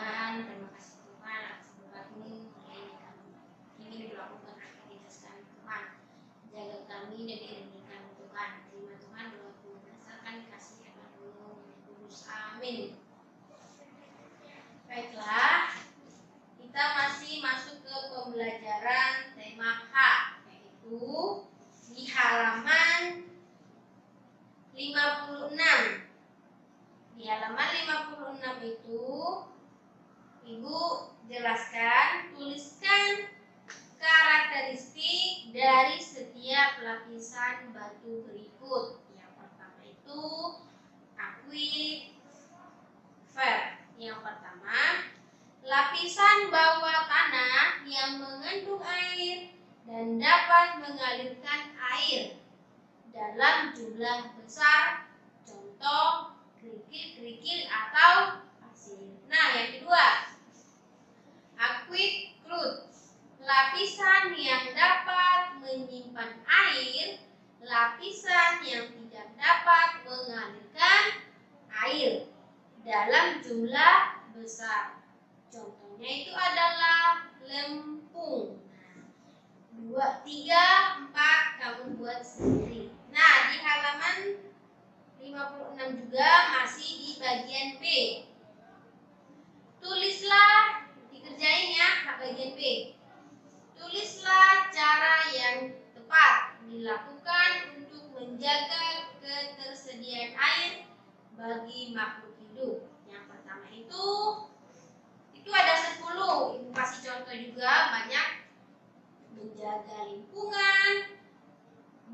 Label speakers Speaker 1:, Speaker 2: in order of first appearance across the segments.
Speaker 1: Tuhan, terima kasih Tuhan atas berkat ini ingin dilakukan aktivitas kami Tuhan. Jaga kami dan diri kami Tuhan. Terima Tuhan doaku berdasarkan kasih karunia Roh Kudus. Amin. Baiklah, kita masih masuk ke pembelajaran tema H, yaitu di halaman 56. Di halaman 56 itu Ibu jelaskan, tuliskan karakteristik dari setiap lapisan batu berikut. Yang pertama itu akuifer. Yang pertama, lapisan bawah tanah yang mengandung air dan dapat mengalirkan air dalam jumlah besar. Contoh, kerikil-kerikil atau pasir. Nah, yang kedua, aqueduct, lapisan yang dapat menyimpan air, lapisan yang tidak dapat mengalirkan air dalam jumlah besar. Contohnya itu adalah lempung. 2, 3, 4 kamu buat sendiri. Nah, di halaman 56 juga masih di bagian B. Tulislah, dikerjain ya bagian B. Tulislah cara yang tepat dilakukan untuk menjaga ketersediaan air bagi makhluk hidup. Yang pertama itu ada 10. Ibu kasih contoh juga banyak. Menjaga lingkungan,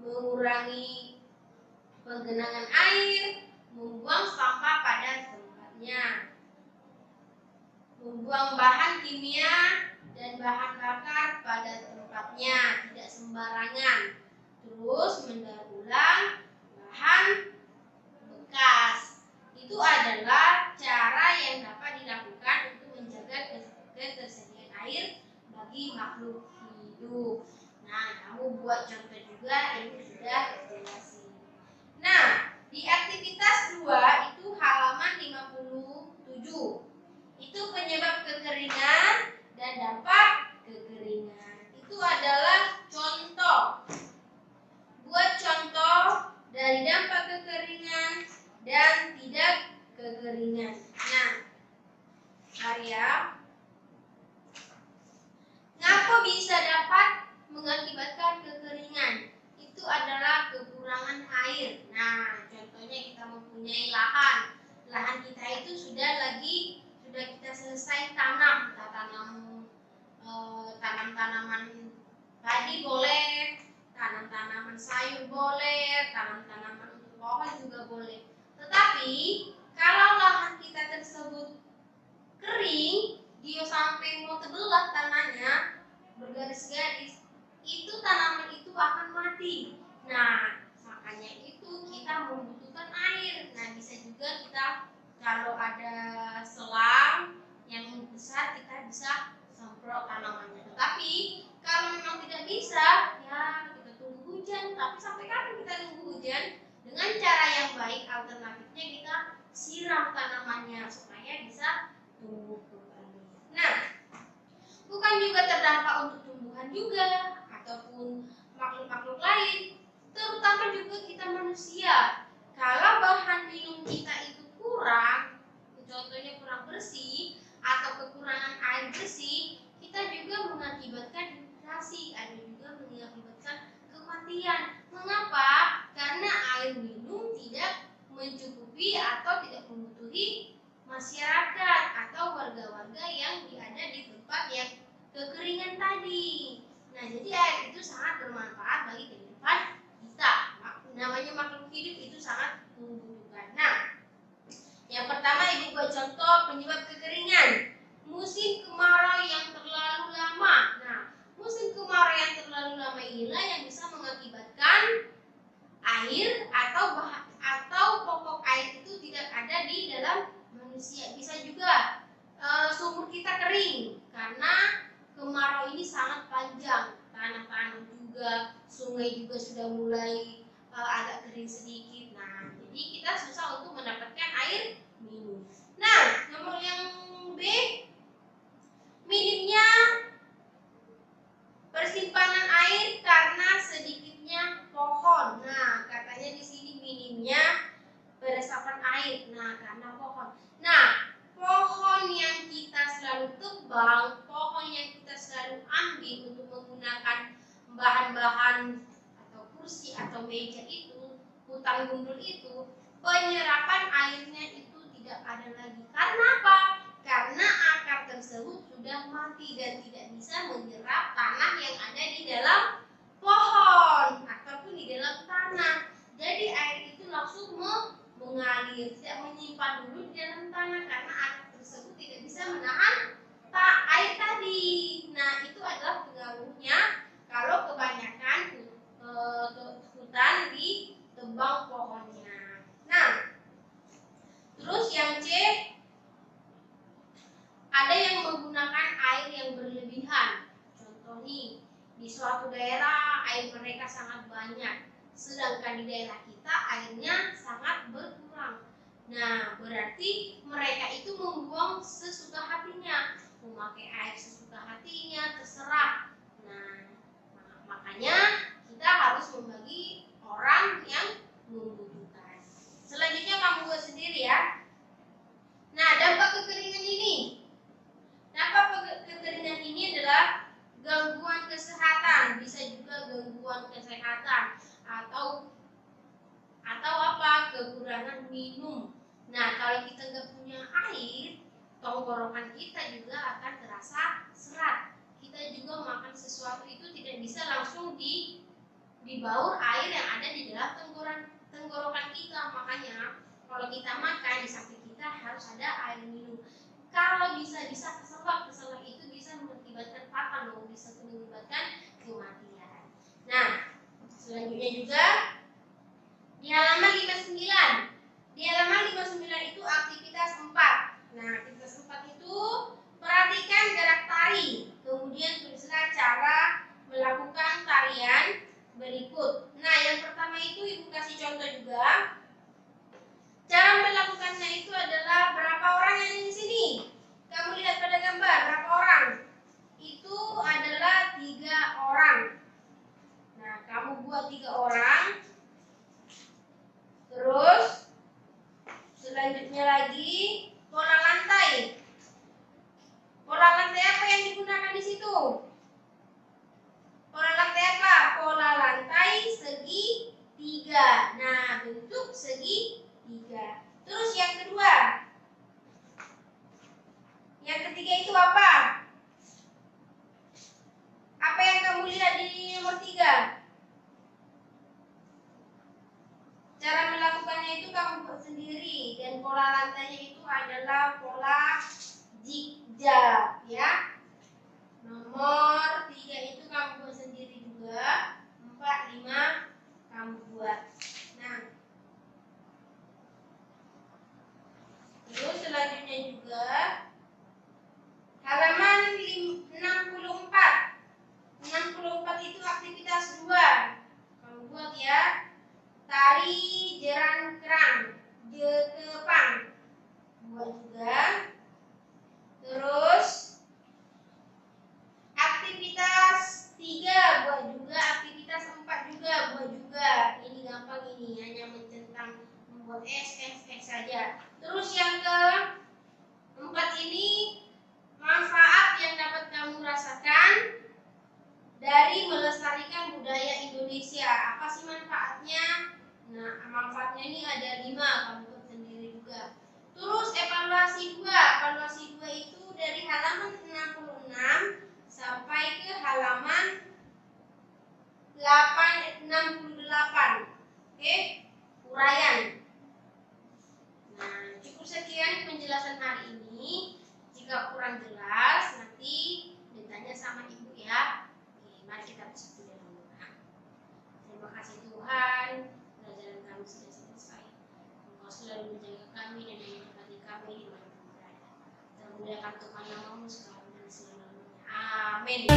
Speaker 1: mengurangi penggenangan air, membuang sampah pada tempatnya, membuang bahan kimia dan bahan bakar pada tempatnya, tidak sembarangan. Terus mendaur ulang bahan bekas. Itu adalah cara yang dapat dilakukan untuk menjaga ketersediaan air bagi makhluk hidup. Nah, kamu buat contoh juga, ini sudah jelasin. Nah, di aktivitas 2 itu halaman 57. Itu penyebab kekeringan dan dampak kekeringan. Itu adalah contoh. Buat contoh dari dampak kekeringan dan tidak kekeringan. Nah, Arya, ngapa bisa dapat mengakibatkan kekeringan? Itu adalah kekurangan air. Nah, contohnya kita mempunyai lahan. Lahan kita itu sudah kita selesai tanam. Kita tanam tanaman padi boleh, tanam tanaman sayur boleh, tanam tanaman untuk pohon juga boleh. Tetapi kalau lahan kita tersebut kering, dia sampai mau terbelah tanahnya bergaris-garis, itu tanaman itu akan mati. Nah, makanya itu kita membutuhkan air. Nah, bisa juga kita kalau ada selang yang besar, kita bisa semprot tanamannya. Tetapi kalau memang tidak bisa, ya kita tunggu hujan. Tapi sampai kapan kita tunggu hujan? Dengan cara yang baik, alternatifnya kita siram tanamannya supaya bisa tumbuh kembali. Nah, bukan juga terdampak untuk tumbuhan juga ataupun makhluk-makhluk lain, terutama juga kita manusia. Kalau bahan minum kita itu kurang, contohnya kurang bersih atau kekurangan air bersih, kita juga mengakibatkan dehidrasi, ada juga mengakibatkan kematian. Mengapa? Karena air minum tidak mencukupi atau tidak membutuhi masyarakat atau warga-warga yang ada di tempat yang kekeringan tadi. Nah, jadi air itu sangat bermanfaat bagi kehidupan kita. Namanya makhluk hidup itu sangat membutuhkan. Nah, yang pertama Ibu buat contoh penyebab kekeringan. Musim kemarau yang terlalu lama. Nah, musim kemarau yang terlalu lama inilah yang bisa mengakibatkan air atau pokok air itu tidak ada di dalam manusia. Bisa juga sumur kita kering karena kemarau ini sangat panjang. Tanah-tanah juga, sungai juga sudah mulai agak kering sedikit. Nah, jadi kita susah untuk mendapatkan air minum. Nah, nomor yang B, minimnya persimpanan air karena sedikitnya pohon. Nah, katanya di sini minimnya peresapan air. Nah, karena pohon. Nah, pohon yang kita selalu tebang, pohon yang kita selalu ambil untuk menggunakan bahan-bahan atau kursi atau meja itu, hutan gundul itu, penyerapan airnya itu tidak ada lagi. Karena apa? Karena akar tersebut sudah mati dan tidak bisa menyerap tanah yang ada di dalam pohon ataupun di dalam tanah. Jadi air itu langsung mengalir, tidak menyimpan dulu di dalam tanah karena akar tersebut tidak bisa menahan air tadi. Nah, itu adalah pengaruhnya kalau kebanyakan hutan ditebang pohonnya. Nah, terus yang C, ada yang menggunakan air yang berlebihan. Contoh nih, di suatu daerah air mereka sangat banyak, sedangkan di daerah kita airnya sangat berkurang. Nah, berarti mereka itu membuang sesuka hatinya, memakai air sesuka hatinya, terserah. Nah, makanya kita harus membagi orang yang membutuhkan. Selanjutnya kamu buat sendiri ya. Nah, dampak kekeringan ini. Dampak kekeringan ini adalah gangguan kesehatan, bisa juga gangguan kesehatan atau apa? Kekurangan minum. Nah, kalau kita nggak punya air, tenggorokan kita juga akan terasa serat. Kita juga makan sesuatu itu tidak bisa langsung dibaur air yang ada di dalam tenggorokan kita. Makanya kalau kita makan, di samping kita harus ada air minum. Kalau bisa keselak itu bisa mengakibatkan fatal, bisa mengakibatkan kematian. Nah, selanjutnya juga di halaman 59. Di halaman 59 itu aktivitas 4. Nah, aktivitas 4 itu perhatikan gerak tari. Kemudian tulislah cara melakukan tarian berikut. Nah, yang pertama itu Ibu kasih contoh juga. Cara melakukannya itu adalah berapa orang yang ada di sini? Kamu lihat pada gambar berapa orang? Itu adalah 3 orang. Nah, kamu buat 3 orang. Terus selanjutnya lagi pola lantai. Pola lantai apa yang digunakan di situ? Pola lantai apa? Pola lantai segi 3. Nah, bentuk segi 3. Terus yang kedua. Yang ketiga itu apa? Apa yang kamu lihat di nomor 3? Cara melakukannya itu kamu buat sendiri, dan pola lantainya itu adalah pola zigzag ya. Nomor 3 itu kamu buat sendiri juga. 4, 5 kamu buat. Nah, terus selanjutnya juga halaman 64. 64 itu aktivitas 2. Kamu buat ya. Tari jerangkrang, jekepang. Buat juga. Terus aktivitas 3 buat juga, aktivitas 4 juga buat juga. Ini gampang ini, hanya mencentang membuat S saja. Terus yang keempat ini manfaat yang dapat kamu rasakan dari melestarikan budaya Indonesia. Apa sih manfaatnya? Nah, manfaatnya ini ada 5, kamu buat sendiri juga. Terus evaluasi 2. Evaluasi 2 itu dari halaman 66 sampai ke halaman 68. Oke, uraian. Nah, cukup sekian penjelasan hari ini. Jika kurang jelas, nanti ditanya sama ibu ya. Oke, mari kita bersatu dalam doa. Terima kasih Tuhan, pelajaran kami sudah selesai. Engkau selalu menjaga kami dan menyertai kami di mana pun berada. Termuliakan Tuhan namamu sekarang dan selamanya. Amin.